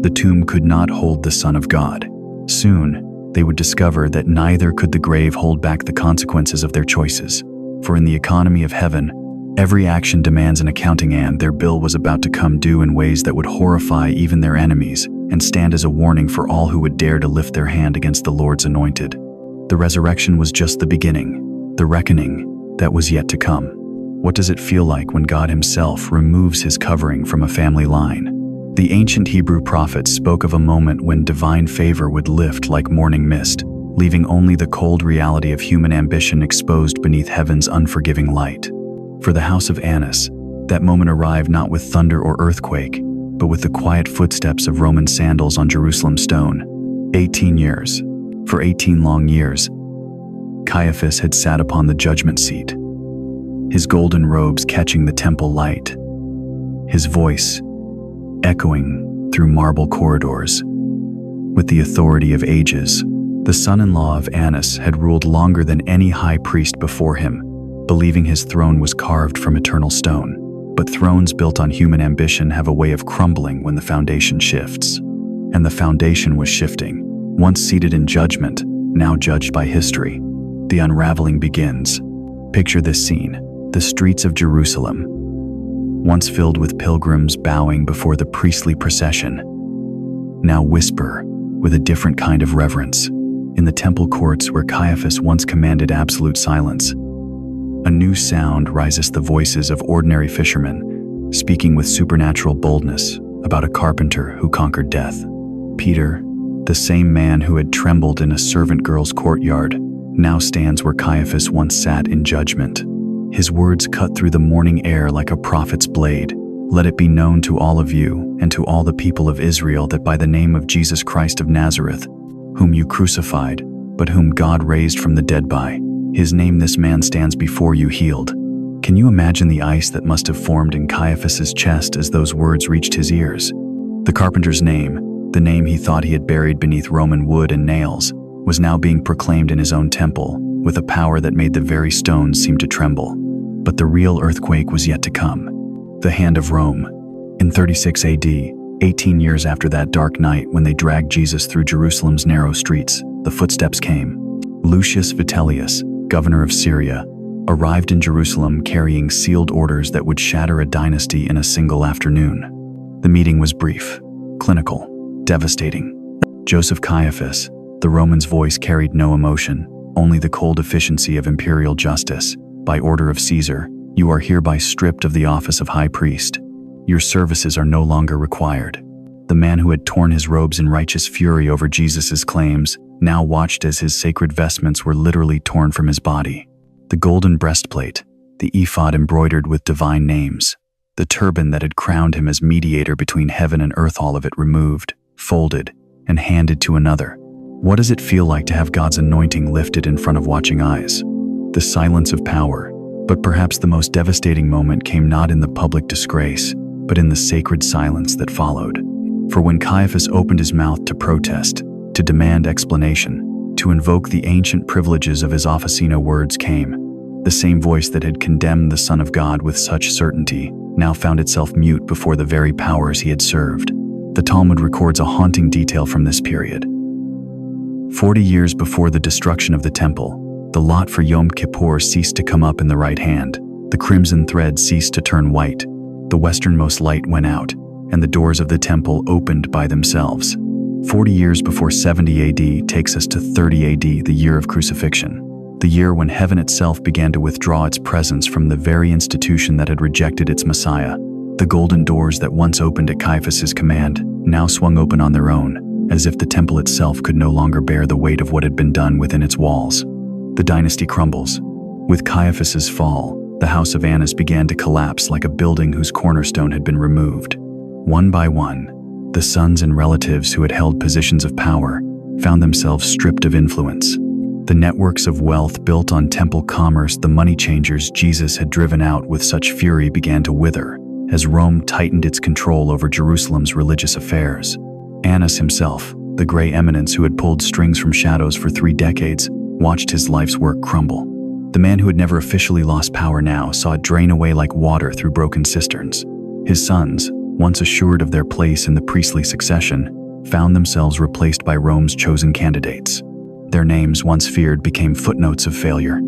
The tomb could not hold the Son of God. Soon, they would discover that neither could the grave hold back the consequences of their choices. For in the economy of heaven, every action demands an accounting, and their bill was about to come due in ways that would horrify even their enemies and stand as a warning for all who would dare to lift their hand against the Lord's anointed. The resurrection was just the beginning, the reckoning that was yet to come. What does it feel like when God himself removes his covering from a family line? The ancient Hebrew prophets spoke of a moment when divine favor would lift like morning mist, leaving only the cold reality of human ambition exposed beneath heaven's unforgiving light. For the house of Annas, that moment arrived not with thunder or earthquake, but with the quiet footsteps of Roman sandals on Jerusalem stone. 18 years. For 18 long years, Caiaphas had sat upon the judgment seat, his golden robes catching the temple light, his voice echoing through marble corridors. With the authority of ages, the son-in-law of Annas had ruled longer than any high priest before him, believing his throne was carved from eternal stone. But thrones built on human ambition have a way of crumbling when the foundation shifts. And the foundation was shifting. Once seated in judgment, now judged by history. The unraveling begins. Picture this scene: the streets of Jerusalem, once filled with pilgrims bowing before the priestly procession, now whisper with a different kind of reverence. In the temple courts where Caiaphas once commanded absolute silence, A new sound rises the voices of ordinary fishermen, speaking with supernatural boldness about a carpenter who conquered death. Peter, the same man who had trembled in a servant girl's courtyard, now stands where Caiaphas once sat in judgment. His words cut through the morning air like a prophet's blade. Let it be known to all of you and to all the people of Israel that by the name of Jesus Christ of Nazareth, whom you crucified, but whom God raised from the dead by, his name this man stands before you healed. Can you imagine the ice that must have formed in Caiaphas's chest as those words reached his ears? The carpenter's name, the name he thought he had buried beneath Roman wood and nails, was now being proclaimed in his own temple, with a power that made the very stones seem to tremble. But the real earthquake was yet to come. The hand of Rome. In 36 AD, 18 years after that dark night when they dragged Jesus through Jerusalem's narrow streets, the footsteps came. Lucius Vitellius, governor of Syria, arrived in Jerusalem carrying sealed orders that would shatter a dynasty in a single afternoon. The meeting was brief, clinical, devastating. Joseph Caiaphas, the Roman's voice carried no emotion, only the cold efficiency of imperial justice. By order of Caesar, you are hereby stripped of the office of high priest. Your services are no longer required. The man who had torn his robes in righteous fury over Jesus' claims now watched as his sacred vestments were literally torn from his body. The golden breastplate, the ephod embroidered with divine names, the turban that had crowned him as mediator between heaven and earth, all of it removed, folded, and handed to another. What does it feel like to have God's anointing lifted in front of watching eyes? The silence of power. But perhaps the most devastating moment came not in the public disgrace, but in the sacred silence that followed. For when Caiaphas opened his mouth to protest, to demand explanation, to invoke the ancient privileges of his office, no words came. The same voice that had condemned the Son of God with such certainty now found itself mute before the very powers he had served. The Talmud records a haunting detail from this period. 40 years before the destruction of the temple, the lot for Yom Kippur ceased to come up in the right hand. The crimson thread ceased to turn white. The westernmost light went out, and the doors of the temple opened by themselves. 40 years before 70 AD takes us to 30 AD, the year of crucifixion, the year when heaven itself began to withdraw its presence from the very institution that had rejected its Messiah. The golden doors that once opened at Caiaphas's command now swung open on their own, as if the temple itself could no longer bear the weight of what had been done within its walls. The dynasty crumbles. With Caiaphas's fall, the house of Annas began to collapse like a building whose cornerstone had been removed. One by one, the sons and relatives who had held positions of power found themselves stripped of influence. The networks of wealth built on temple commerce, the money changers Jesus had driven out with such fury, began to wither as Rome tightened its control over Jerusalem's religious affairs. Annas himself, the gray eminence who had pulled strings from shadows for 3 decades, watched his life's work crumble. The man who had never officially lost power now saw it drain away like water through broken cisterns. His sons, once assured of their place in the priestly succession, found themselves replaced by Rome's chosen candidates. Their names, once feared, became footnotes of failure.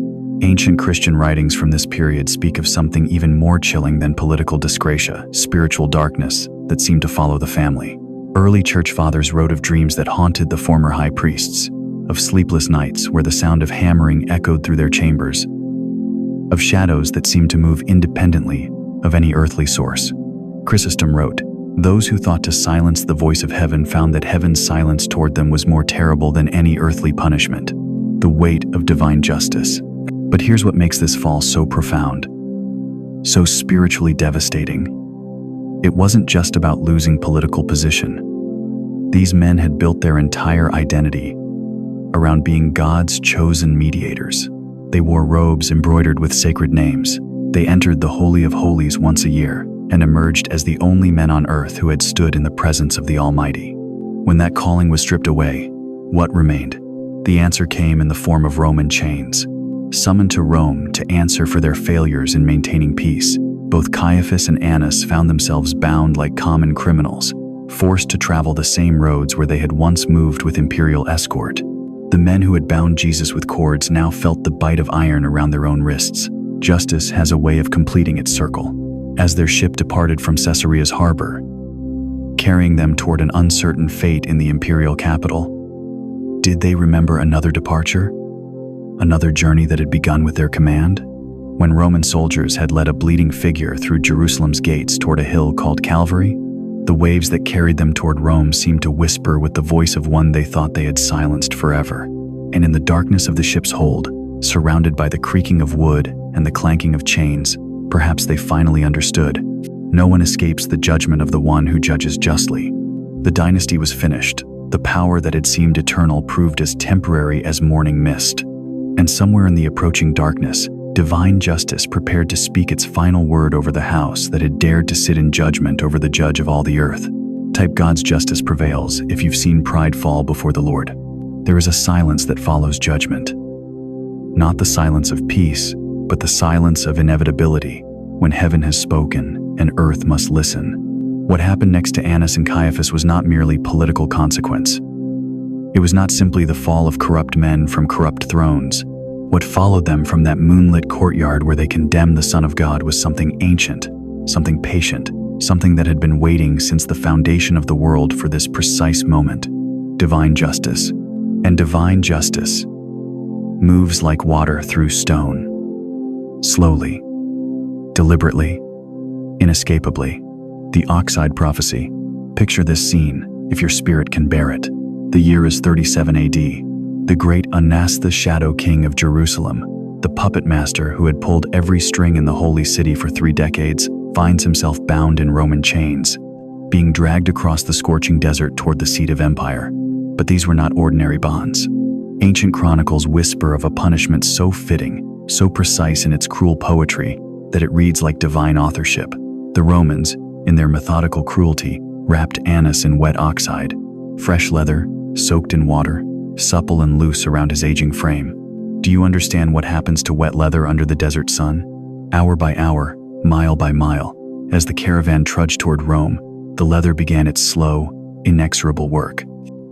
Ancient Christian writings from this period speak of something even more chilling than political disgratia, spiritual darkness that seemed to follow the family. Early church fathers wrote of dreams that haunted the former high priests, of sleepless nights where the sound of hammering echoed through their chambers, of shadows that seemed to move independently of any earthly source. Chrysostom wrote, "Those who thought to silence the voice of heaven found that heaven's silence toward them was more terrible than any earthly punishment, the weight of divine justice." But here's what makes this fall so profound, so spiritually devastating. It wasn't just about losing political position. These men had built their entire identity around being God's chosen mediators. They wore robes embroidered with sacred names. They entered the Holy of Holies once a year and emerged as the only men on earth who had stood in the presence of the Almighty. When that calling was stripped away, what remained? The answer came in the form of Roman chains. Summoned to Rome to answer for their failures in maintaining peace, both Caiaphas and Annas found themselves bound like common criminals, forced to travel the same roads where they had once moved with imperial escort. The men who had bound Jesus with cords now felt the bite of iron around their own wrists. Justice has a way of completing its circle. As their ship departed from Caesarea's harbor, carrying them toward an uncertain fate in the imperial capital, did they remember another departure? Another journey that had begun with their command? When Roman soldiers had led a bleeding figure through Jerusalem's gates toward a hill called Calvary, the waves that carried them toward Rome seemed to whisper with the voice of one they thought they had silenced forever. And in the darkness of the ship's hold, surrounded by the creaking of wood and the clanking of chains, perhaps they finally understood. No one escapes the judgment of the one who judges justly. The dynasty was finished. The power that had seemed eternal proved as temporary as morning mist. And somewhere in the approaching darkness, divine justice prepared to speak its final word over the house that had dared to sit in judgment over the judge of all the earth. Type God's justice prevails if you've seen pride fall before the Lord. There is a silence that follows judgment. Not the silence of peace, but the silence of inevitability, when heaven has spoken and earth must listen. What happened next to Annas and Caiaphas was not merely political consequence. It was not simply the fall of corrupt men from corrupt thrones. What followed them from that moonlit courtyard where they condemned the Son of God was something ancient, something patient, something that had been waiting since the foundation of the world for this precise moment. Divine justice. And divine justice moves like water through stone. Slowly, deliberately, inescapably. The oxhide prophecy. Picture this scene, if your spirit can bear it. The year is 37 AD. The great Annas, the shadow king of Jerusalem, the puppet master who had pulled every string in the holy city for 3 decades, finds himself bound in Roman chains, being dragged across the scorching desert toward the seat of empire. But these were not ordinary bonds. Ancient chronicles whisper of a punishment so fitting, so precise in its cruel poetry, that it reads like divine authorship. The Romans, in their methodical cruelty, wrapped Annas in wet oxhide, fresh leather, soaked in water, supple and loose around his aging frame. Do you understand what happens to wet leather under the desert sun? Hour by hour, mile by mile, as the caravan trudged toward Rome, the leather began its slow, inexorable work.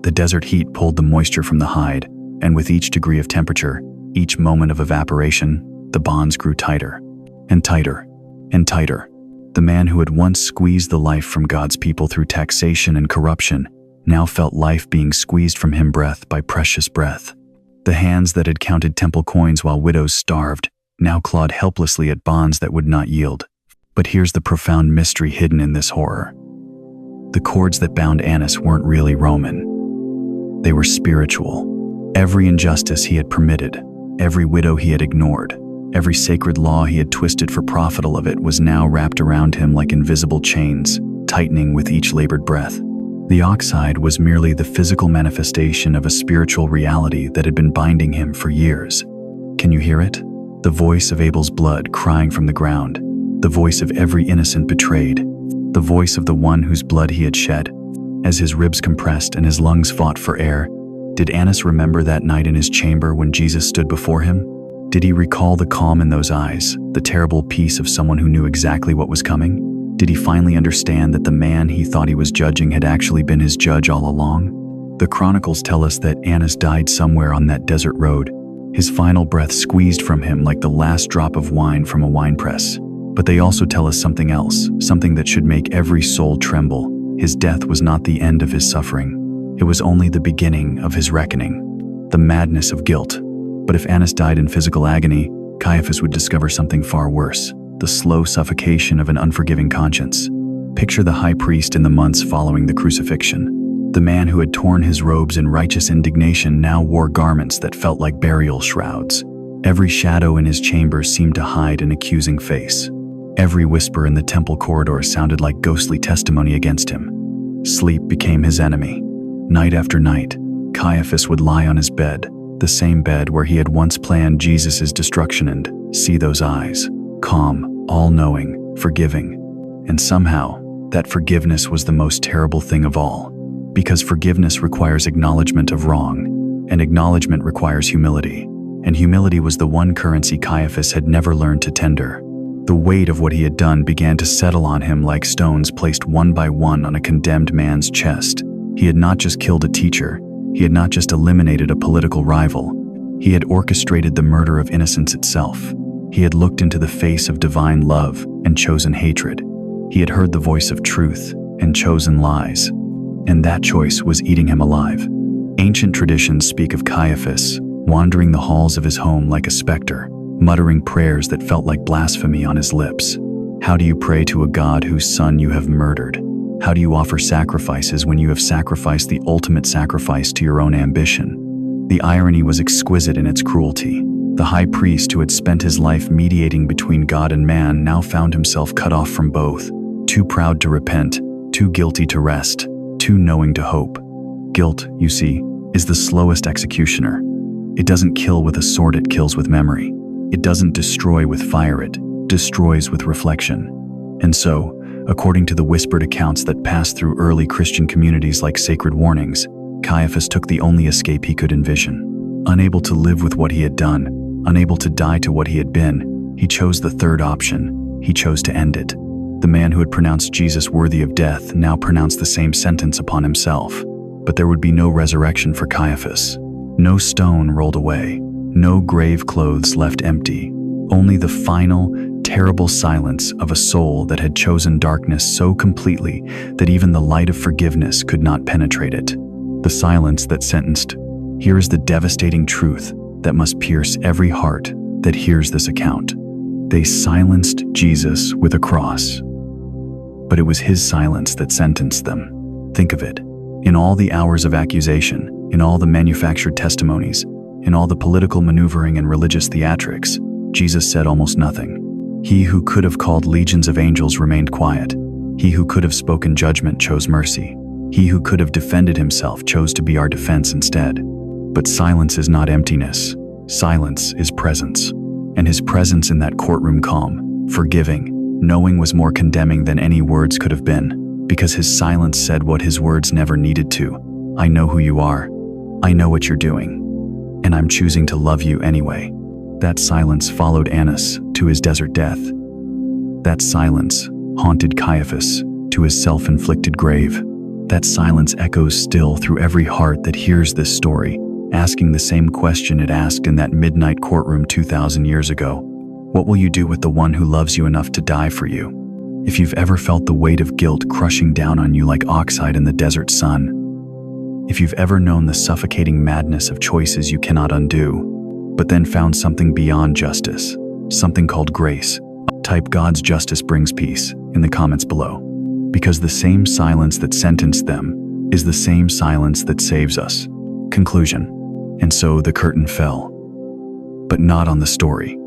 The desert heat pulled the moisture from the hide, and with each degree of temperature, each moment of evaporation, the bonds grew tighter, and tighter, and tighter. The man who had once squeezed the life from God's people through taxation and corruption now felt life being squeezed from him breath by precious breath. The hands that had counted temple coins while widows starved now clawed helplessly at bonds that would not yield. But here's the profound mystery hidden in this horror. The cords that bound Annas weren't really Roman. They were spiritual. Every injustice he had permitted, every widow he had ignored, every sacred law he had twisted for profit of it was now wrapped around him like invisible chains, tightening with each labored breath. The oxhide was merely the physical manifestation of a spiritual reality that had been binding him for years. Can you hear it? The voice of Abel's blood crying from the ground, the voice of every innocent betrayed, the voice of the one whose blood he had shed. As his ribs compressed and his lungs fought for air, did Annas remember that night in his chamber when Jesus stood before him? Did he recall the calm in those eyes, the terrible peace of someone who knew exactly what was coming? Did he finally understand that the man he thought he was judging had actually been his judge all along? The Chronicles tell us that Annas died somewhere on that desert road, his final breath squeezed from him like the last drop of wine from a winepress. But they also tell us something else, something that should make every soul tremble. His death was not the end of his suffering. It was only the beginning of his reckoning, the madness of guilt. But if Annas died in physical agony, Caiaphas would discover something far worse. The slow suffocation of an unforgiving conscience. Picture the high priest in the months following the crucifixion. The man who had torn his robes in righteous indignation now wore garments that felt like burial shrouds. Every shadow in his chamber seemed to hide an accusing face. Every whisper in the temple corridor sounded like ghostly testimony against him. Sleep became his enemy. Night after night, Caiaphas would lie on his bed, the same bed where he had once planned Jesus' destruction, and see those eyes. Calm, all-knowing, forgiving. And somehow, that forgiveness was the most terrible thing of all. Because forgiveness requires acknowledgement of wrong, and acknowledgement requires humility. And humility was the one currency Caiaphas had never learned to tender. The weight of what he had done began to settle on him like stones placed one by one on a condemned man's chest. He had not just killed a teacher, he had not just eliminated a political rival, he had orchestrated the murder of innocence itself. He had looked into the face of divine love and chosen hatred. He had heard the voice of truth and chosen lies. And that choice was eating him alive. Ancient traditions speak of Caiaphas wandering the halls of his home like a specter, muttering prayers that felt like blasphemy on his lips. How do you pray to a God whose son you have murdered? How do you offer sacrifices when you have sacrificed the ultimate sacrifice to your own ambition? The irony was exquisite in its cruelty. The high priest who had spent his life mediating between God and man now found himself cut off from both, too proud to repent, too guilty to rest, too knowing to hope. Guilt, you see, is the slowest executioner. It doesn't kill with a sword, it kills with memory. It doesn't destroy with fire, it destroys with reflection. And so, according to the whispered accounts that passed through early Christian communities like sacred warnings, Caiaphas took the only escape he could envision. Unable to live with what he had done, unable to die to what he had been, he chose the third option. He chose to end it. The man who had pronounced Jesus worthy of death now pronounced the same sentence upon himself. But there would be no resurrection for Caiaphas. No stone rolled away. No grave clothes left empty. Only the final, terrible silence of a soul that had chosen darkness so completely that even the light of forgiveness could not penetrate it. The silence that sentenced, "Here is the devastating truth that must pierce every heart that hears this account." They silenced Jesus with a cross. But it was his silence that sentenced them. Think of it. In all the hours of accusation, in all the manufactured testimonies, in all the political maneuvering and religious theatrics, Jesus said almost nothing. He who could have called legions of angels remained quiet. He who could have spoken judgment chose mercy. He who could have defended himself chose to be our defense instead. But silence is not emptiness. Silence is presence. And his presence in that courtroom, calm, forgiving, knowing, was more condemning than any words could have been, because his silence said what his words never needed to. I know who you are. I know what you're doing. And I'm choosing to love you anyway. That silence followed Annas to his desert death. That silence haunted Caiaphas to his self-inflicted grave. That silence echoes still through every heart that hears this story, asking the same question it asked in that midnight courtroom 2,000 years ago. What will you do with the one who loves you enough to die for you? If you've ever felt the weight of guilt crushing down on you like oxhide in the desert sun, if you've ever known the suffocating madness of choices you cannot undo, but then found something beyond justice, something called grace, type "God's justice brings peace" in the comments below. Because the same silence that sentenced them is the same silence that saves us. Conclusion. And so the curtain fell. But not on the story.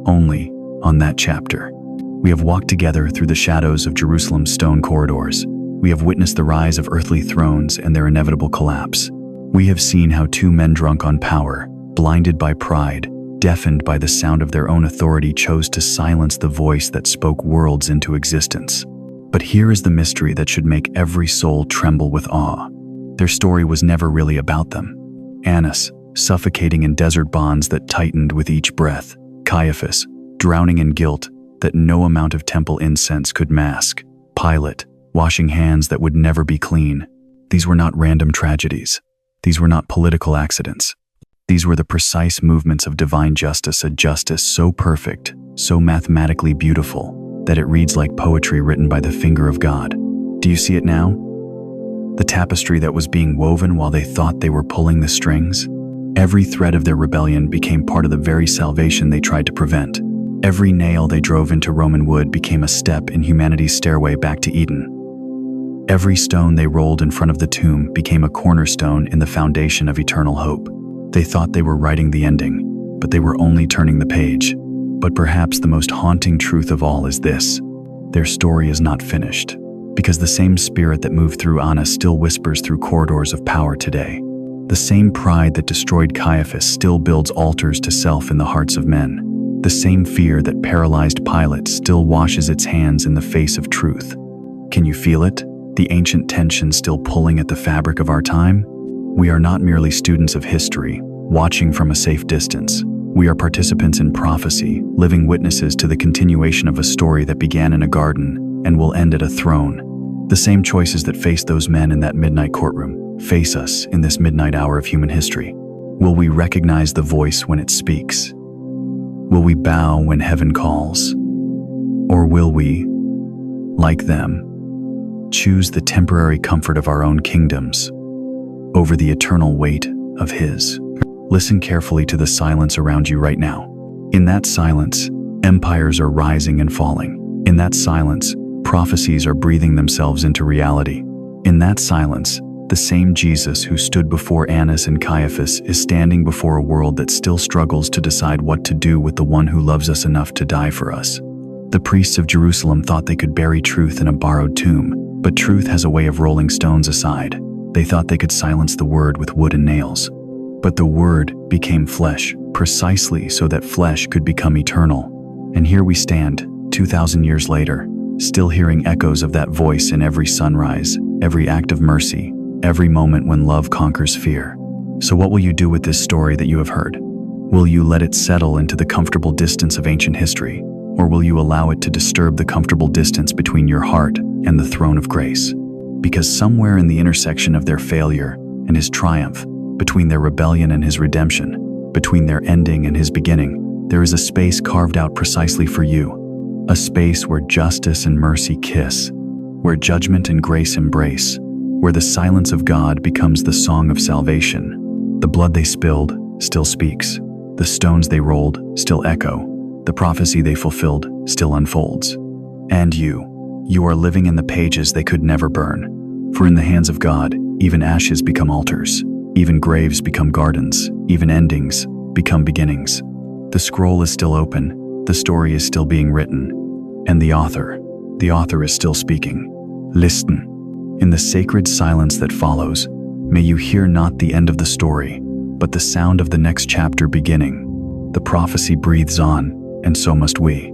Only on that chapter. We have walked together through the shadows of Jerusalem's stone corridors. We have witnessed the rise of earthly thrones and their inevitable collapse. We have seen how two men drunk on power, blinded by pride, deafened by the sound of their own authority, chose to silence the voice that spoke worlds into existence. But here is the mystery that should make every soul tremble with awe. Their story was never really about them. Annas, suffocating in desert bonds that tightened with each breath. Caiaphas, drowning in guilt that no amount of temple incense could mask. Pilate, washing hands that would never be clean. These were not random tragedies. These were not political accidents. These were the precise movements of divine justice, a justice so perfect, so mathematically beautiful, that it reads like poetry written by the finger of God. Do you see it now? The tapestry that was being woven while they thought they were pulling the strings? Every thread of their rebellion became part of the very salvation they tried to prevent. Every nail they drove into Roman wood became a step in humanity's stairway back to Eden. Every stone they rolled in front of the tomb became a cornerstone in the foundation of eternal hope. They thought they were writing the ending, but they were only turning the page. But perhaps the most haunting truth of all is this: their story is not finished, because the same spirit that moved through Annas still whispers through corridors of power today. The same pride that destroyed Caiaphas still builds altars to self in the hearts of men. The same fear that paralyzed Pilate still washes its hands in the face of truth. Can you feel it? The ancient tension still pulling at the fabric of our time? We are not merely students of history, watching from a safe distance. We are participants in prophecy, living witnesses to the continuation of a story that began in a garden and will end at a throne. The same choices that faced those men in that midnight courtroom face us in this midnight hour of human history. Will we recognize the voice when it speaks? Will we bow when heaven calls? Or will we, like them, choose the temporary comfort of our own kingdoms over the eternal weight of His? Listen carefully to the silence around you right now. In that silence, empires are rising and falling. In that silence, prophecies are breathing themselves into reality. In that silence, the same Jesus who stood before Annas and Caiaphas is standing before a world that still struggles to decide what to do with the one who loves us enough to die for us. The priests of Jerusalem thought they could bury truth in a borrowed tomb, but truth has a way of rolling stones aside. They thought they could silence the word with wood and nails. But the word became flesh, precisely so that flesh could become eternal. And here we stand, 2,000 years later, still hearing echoes of that voice in every sunrise, every act of mercy, every moment when love conquers fear. So what will you do with this story that you have heard? Will you let it settle into the comfortable distance of ancient history, or will you allow it to disturb the comfortable distance between your heart and the throne of grace? Because somewhere in the intersection of their failure and his triumph, between their rebellion and his redemption, between their ending and his beginning, there is a space carved out precisely for you. A space where justice and mercy kiss, where judgment and grace embrace, where the silence of God becomes the song of salvation. The blood they spilled still speaks. The stones they rolled still echo. The prophecy they fulfilled still unfolds. And you are living in the pages they could never burn. For in the hands of God, even ashes become altars. Even graves become gardens. Even endings become beginnings. The scroll is still open. The story is still being written. And the author is still speaking. Listen. In the sacred silence that follows, may you hear not the end of the story, but the sound of the next chapter beginning. The prophecy breathes on, and so must we.